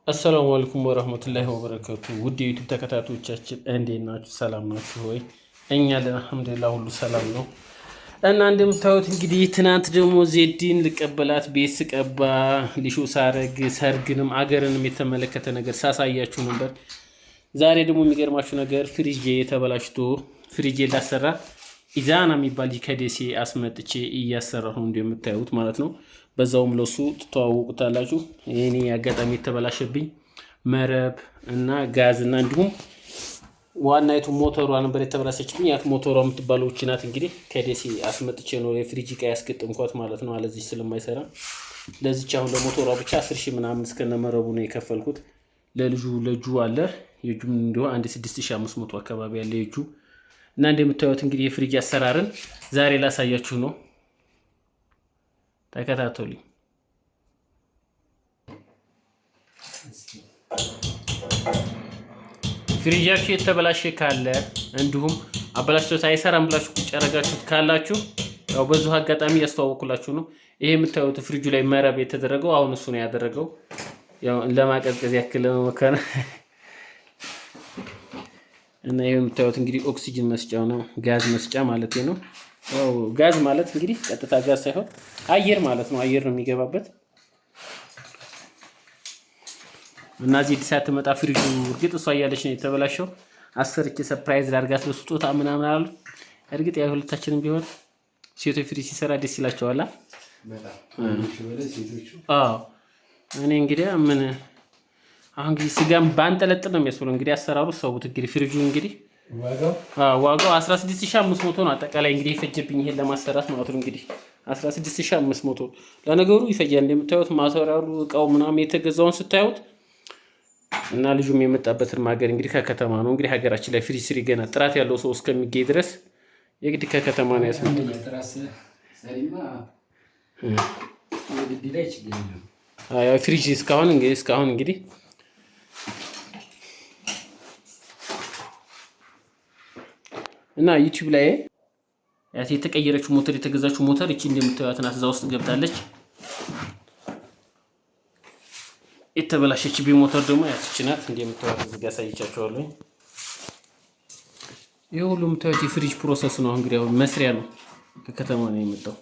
አሰላሙ አለይኩም ወራህመቱላሂ ወበረካቱ። ውድ የዩቲዩብ ተከታታዮቻችን እንዴት ናችሁ? ሰላም ናችሁ ወይ? እኛ አልሐምዱሊላህ ሁሉ ሰላም ነው። እና እንደምታዩት እንግዲህ ትናንት ደግሞ ዜድን ልቀበላት ቤት ስቀባ ሊሾ ሳረግ ሰርግንም አገርንም የተመለከተ ነገር ሳሳያችሁ ነበር። ዛሬ ደግሞ የሚገርማችሁ ነገር ፍሪጄ ተበላሽቶ ፍሪጄ ላሰራ ኢዛና የሚባል ከደሴ አስመጥቼ እያሰራሁ ነው እንደምታዩት ማለት ነው። በዛውም ለሱ ተዋውቁታላችሁ። እኔ አጋጣሚ የተበላሸብኝ መረብ እና ጋዝ እና እንዲሁም ዋናይቱ ሞተሯ ነበር የተበላሸችብኝ። ያት ሞተሯ የምትባለው ናት። እንግዲህ ከደሴ አስመጥቼ ነው የፍሪጅ ዕቃ ያስገጠምኳት ማለት ነው። አለዚህ ስለማይሰራ ለዚች አሁን ለሞተሯ ብቻ 10,000 ምናምን እስከነ መረቡ ነው የከፈልኩት። ለጁ አለ የጁም እንዲሁ 6500 አካባቢ ያለ የጁ እና እንደምታዩት እንግዲህ የፍሪጅ አሰራርን ዛሬ ላሳያችሁ ነው። ተከታተሉኝ። ፍሪጃችሁ የተበላሸ ካለ እንዲሁም አበላሽቶት አይሰራም ብላችሁ ቁጭ ያረጋችሁት ካላችሁ ያው በዙ አጋጣሚ ያስተዋወኩላችሁ ነው። ይሄ የምታዩት ፍሪጁ ላይ መረብ የተደረገው አሁን እሱ ነው ያደረገው። ያው ለማቀዝቀዝ ያክል መከነ እና ይሄ የምታዩት እንግዲህ ኦክሲጅን መስጫው ነው፣ ጋዝ መስጫ ማለት ነው። ያው ጋዝ ማለት እንግዲህ ቀጥታ ጋዝ ሳይሆን አየር ማለት ነው። አየር ነው የሚገባበት እና እዚህ ዲሳት መጣ ፍሪጁ እርግጥ እሷ እያለች ነው የተበላሸው። አሰርቼ ሰርፕራይዝ ላድርጋት ለስጦታ ምናምን አሉ። እርግጥ ያው ሁለታችንም ቢሆን ሴቶች ፍሪጅ ሲሰራ ደስ ይላቸዋል። እኔ እንግዲህ ምን አሁን እንግዲህ ስጋም ባንጠለጥል ነው የሚያስብለው። እንግዲህ አሰራሩ ሰውት እንግዲህ ፍሪጁ እንግዲህ ዋጋው 16500 ነው። አጠቃላይ እንግዲህ ይፈጀብኝ ይሄን ለማሰራት ማለት ነው። እንግዲህ 16500 ለነገሩ ይፈጃል። እንደምታዩት ማሰራሩ እቃው ምናምን የተገዛውን ስታዩት እና ልጁም የመጣበትን ማገር እንግዲህ ከከተማ ነው። እንግዲህ ሀገራችን ላይ ፍሪጅ ስሪ ገና ጥራት ያለው ሰው እስከሚገኝ ድረስ የግድ ከከተማ ነው ያስመጣው። ፍሪጅ እስካሁን እንግዲህ እና ዩቲዩብ ላይ ያት የተቀየረችው ሞተር የተገዛችው ሞተር እቺ እንደምታዩት ናት። እዛ ውስጥ ገብታለች። የተበላሸች ሞተር ደግሞ ያቺ ናት። እንደምታዩት እዚህ ጋር ሳይቻቸዋለሁ። ይሄ ሁሉ የምታዩት የፍሪጅ ፕሮሰስ ነው። እንግዲህ አሁን መስሪያ ነው፣ ከከተማ ነው የመጣው።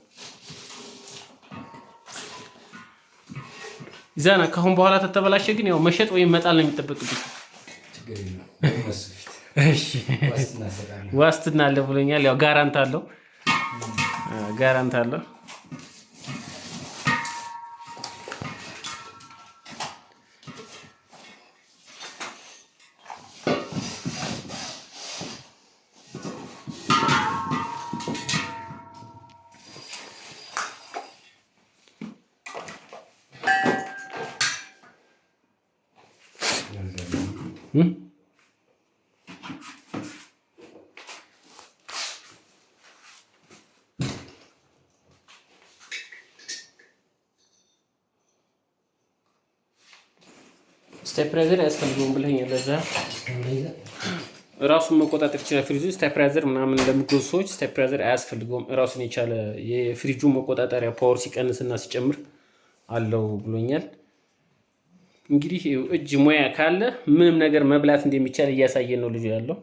ዛና ካሁን በኋላ ተተበላሸ ግን ያው መሸጥ ወይም መጣል ነው የሚጠበቅብኝ። እሺ ዋስትና አለ ብሎኛል። ያው ጋራንት አለው። ስቴፕላይዘር ያስፈልገውን ብለኸኛል። ለዛ ራሱን መቆጣጠር ይችላል ፍሪጁ። ስቴፕላይዘር ምናምን ለሚገዙ ሰዎች ስቴፕላይዘር አያስፈልገውም። ራሱን የቻለ የፍሪጁ መቆጣጠሪያ ፓወር ሲቀንስና ሲጨምር አለው ብሎኛል። እንግዲህ እጅ ሙያ ካለ ምንም ነገር መብላት እንደሚቻል እያሳየን ነው ልጁ ያለው።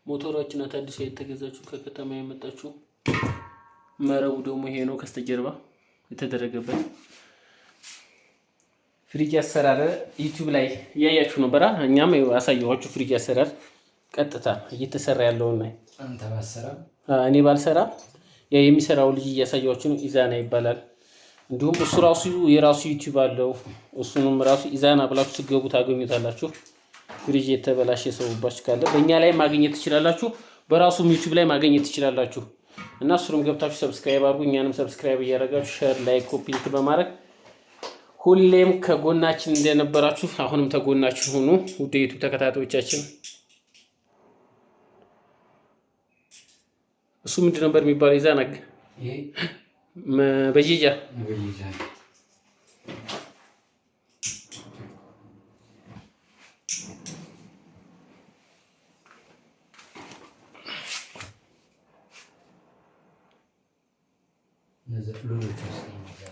ሞተሮችን አታድሶ የተገዛችው ከከተማ የመጣችው መረቡ ደግሞ ይሄ ነው ከስተጀርባ የተደረገበት ፍሪጅ አሰራር ዩቲዩብ ላይ ያያችሁ ነበር። እኛም ያሳየኋችሁ ፍሪጅ አሰራር ቀጥታ እየተሰራ ያለው ነው። አንተ ባሰራ እኔ ባልሰራ የሚሰራው ልጅ እያሳየኋችሁ ነው። ኢዛና ይባላል። እንዲሁም እሱ ራሱ የራሱ ዩቲዩብ አለው። እሱንም ራሱ ኢዛና ብላችሁ ትገቡ ታገኙታላችሁ። ፍሪጅ የተበላሸ ሰው ባች ካለ በእኛ ላይ ማግኘት ትችላላችሁ፣ በራሱም ዩቲዩብ ላይ ማግኘት ትችላላችሁ። እና እሱንም ገብታችሁ ሰብስክራይብ አድርጉ። እኛንም ሰብስክራይብ እያደረጋችሁ ሼር፣ ላይክ፣ ኮፒ ሊንክ በማድረግ ሁሌም ከጎናችን እንደነበራችሁ አሁንም ተጎናችሁ ሁኑ። ውድ ዩቲዩብ ተከታታዮቻችን እሱ ምንድን ነበር የሚባለው? ይዛና በጂጃ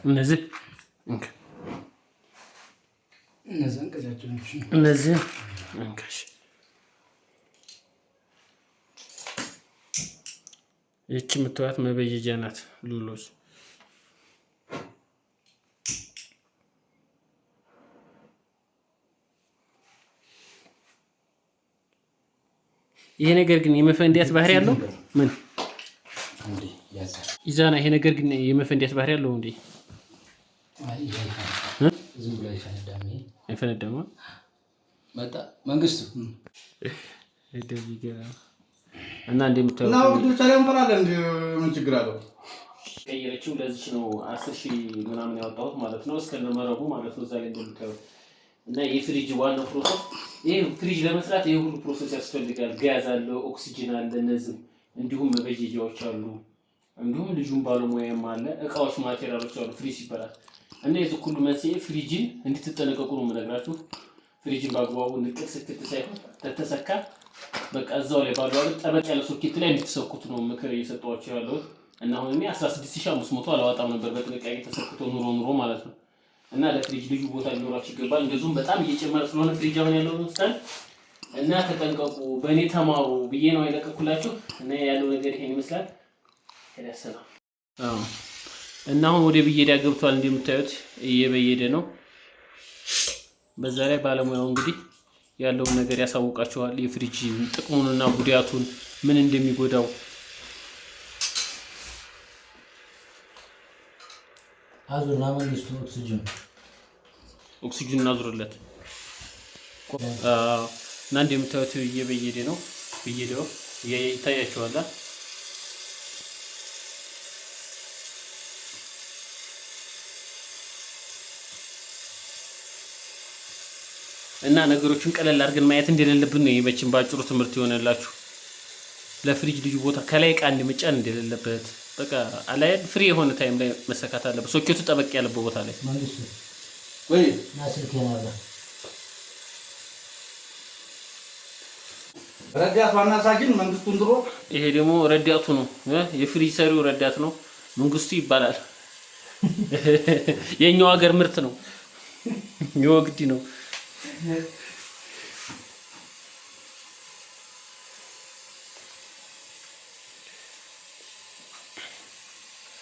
እነዚህ እነዚህ እንካሽ ይቺ የምትዋት መበየጃ ናት። ሉሎች ይሄ ነገር ግን የመፈንዲያት ባህሪ ያለው ምን ይዛና ይሄ ነገር ግን የመፈንዲያት ባህሪ ያለው እንዴ? አይፈነዳም። መጣ መንግስቱ እና እንደምታዩት ነው ብቻ ላይ እንፈራለን። ምን ችግር አለው? ቀየረችው። ለዚህ ነው 10,000 ምናምን ያወጣሁት ማለት ነው፣ እስከነመረቡ ማለት ነው። እዛ ላይ እንደምታዩት እና የፍሪጅ ዋናው ፕሮሰስ ይሄ ፍሪጅ ለመስራት ይሄ ሁሉ ፕሮሰስ ያስፈልጋል። ጋዝ አለ፣ ኦክሲጅን አለ፣ እነዚህ እንዲሁም መበየጃዎች አሉ፣ እንዲሁም ልጁም ባለሙያም አለ፣ እቃዎች ማቴሪያሎች አሉ። ፍሪጅ ይባላል እና የዚህ ሁሉ መንስኤ ፍሪጅን እንድትጠነቀቁ ነው የምነግራችሁ። ፍሪጅን በአግባቡ ንቅል ስክት ሳይሆን ተተሰካ በቃ እዛው ላይ ባለው አይደል ጠበቅ ያለ ሶኬት ላይ እንድትሰኩት ነው ምክር እየሰጠኋችሁ ያለሁት። እና አሁን እኔ 16500 አላወጣም ነበር በጥንቃቄ ተሰክቶ ኑሮ ማለት ነው። እና ለፍሪጅ ልዩ ቦታ ሊኖራችሁ ይገባል። እንደዚሁም በጣም እየጨመረ ስለሆነ ፍሪጅ አሁን ያለው ስታይል እና ተጠንቀቁ፣ በእኔ ተማሩ ብዬ ነው የለቀኩላችሁ። እና ያለው ነገር ይሄን ይመስላል። ከደሰና እና አሁን ወደ ብየዳ ገብቷል። እንደምታዩት እየበየደ ነው። በዛ ላይ ባለሙያው እንግዲህ ያለውን ነገር ያሳውቃችኋል። የፍሪጅ ጥቅሙንና ጉዳቱን ምን እንደሚጎዳው አዙርና መንግስቱ ኦክሲጅን አዙርለት እና እንደምታዩት እየበየደ ነው። ብየዳው ይታያችኋል። እና ነገሮችን ቀለል አድርገን ማየት እንደሌለብን ነው የመቼም ባጭሩ ትምህርት ይሆነላችሁ። ለፍሪጅ ልዩ ቦታ ከላይ ዕቃ እንደመጫን እንደሌለበት በቃ አላይ ፍሪ የሆነ ታይም ላይ መሰካት አለበት። ሶኬቱ ጠበቅ ያለበት ቦታ ላይ ወይ ናስልክ ያናላ ረዳት ዋና ሳጅን መንግስቱን ድሮ ይሄ ደግሞ ረዳቱ ነው። የፍሪጅ ሰሪው ረዳት ነው፣ መንግስቱ ይባላል። የኛው ሀገር ምርት ነው፣ የወግዲ ነው።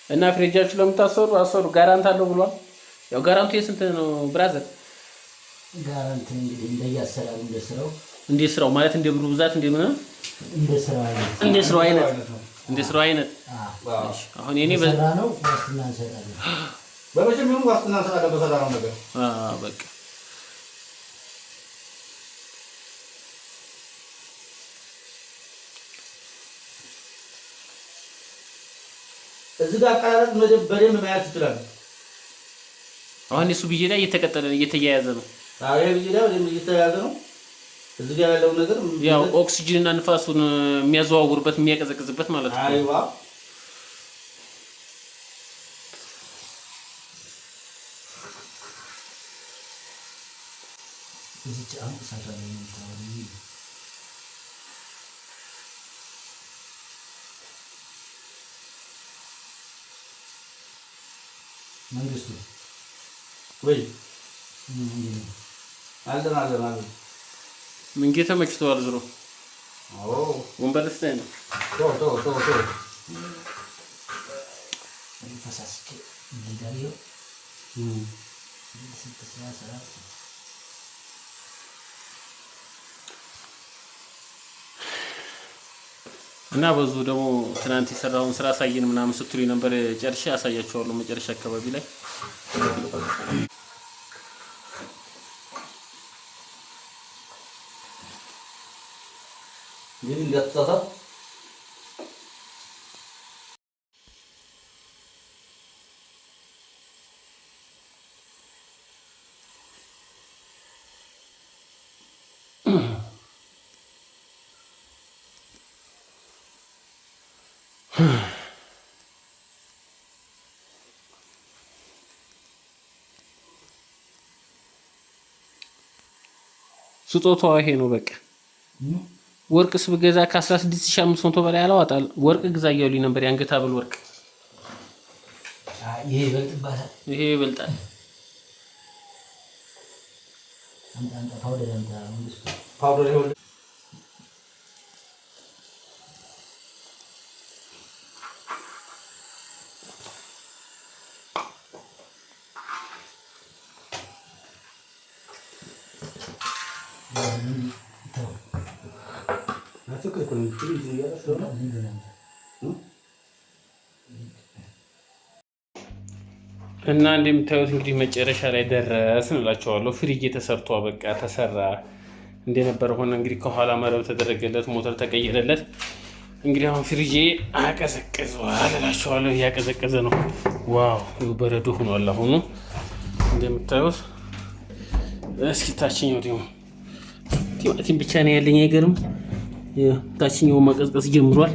እና ፍሪጃችሁ ለምታሰሩ አሰሩ። ጋራንት አለው ብሏል። ያው ጋራንቱ የስንት ነው ብራዘር? ጋራንት እንግዲህ እንደያሰራው እንደ ስራው ማለት እንደ ብሩ ብዛት እንደምን እንደ ስራው አይነት አሁን የኔ በዛ ነው ዋስትና እንሰጣለን። በመጀመሪያው ዋስትና እንሰጣለን በሰራው ነገር በቃ እዚህ ጋር አቀራረጥ በደንብ ማየት ይችላል። አሁን እሱ ብዬ ላይ እየተያያዘ ነው። አዎ ይሄ ብዬ ላይ በደንብ እየተያያዘ ነው። እዚህ ጋር ያለው ነገር ያው ኦክሲጅን እና ንፋሱን የሚያዘዋውርበት የሚያቀዘቅዝበት ማለት ነው። አይዋ እዚህ ጫም ሳታለ ነው መንግስቱ ወይ አልደናለ ምን ጌታ መችቷል። ዝሮ አዎ ወንበር ስታይ ነው ቶ ፈሳስከ ሊዳዮ እና በዙ ደግሞ ትናንት የሰራውን ስራ ሳይን ምናምን ስትሉ ነበር። ጨርሼ አሳያችኋለሁ መጨረሻ አካባቢ ላይ ምን እንደተሳሳተ ስጦታው ይሄ ነው በቃ። ወርቅስ ብገዛ ከ16500 በላይ አላወጣል። ወርቅ ግዛ እያሉኝ ነበር። የአንገት ሐብል ወርቅ ይሄ ይበልጥባታል። ይሄ ይበልጣል። አምጣ ፓውደር አምጣ መንግስቱ። ፓውደር ይሁን እና እንደምታዩት እንግዲህ መጨረሻ ላይ ደረስን እላቸዋለሁ። ፍሪጅ ተሰርቶ በቃ ተሰራ እንደነበረ ሆነ። እንግዲህ ከኋላ መረብ ተደረገለት፣ ሞተር ተቀየረለት። እንግዲህ አሁን ፍሪጄ አቀዘቅዟል እላቸዋለሁ። እያቀዘቀዘ ነው። ዋው በረዶ ሆኗል አሁኑ እንደምታዩት። እስኪ ታችኛው ደግሞ ቲማቲም ብቻ ነው ያለኝ አይገርም። ታችኛው ማቀዝቀዝ ጀምሯል።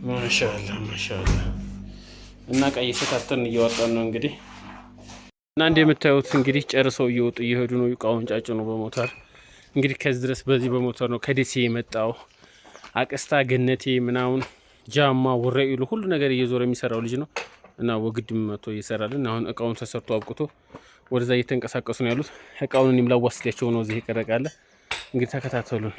ማሻአላ ማሻአላ። እና ቀይ ሰታተን እያወጣን ነው እንግዲህ። እና እንደምታዩት እንግዲህ ጨርሰው እየወጡ እየሄዱ ነው። እቃውን ጫጭ ነው በሞተር እንግዲህ ከዚህ ድረስ በዚህ በሞተር ነው ከደሴ የመጣው። አቀስታ ገነቴ ምናምን ጃማ ወረኢሉ ሁሉ ነገር እየዞረ የሚሰራው ልጅ ነው። እና ወግድም መጥቶ እየሰራልን አሁን እቃውን ተሰርቶ አብቅቶ ወደዛ እየተንቀሳቀሱ ነው ያሉት። እቃውን እኔም ላዋስዳቸው ነው እዚህ ይቀረቃለ። እንግዲህ ተከታተሉን።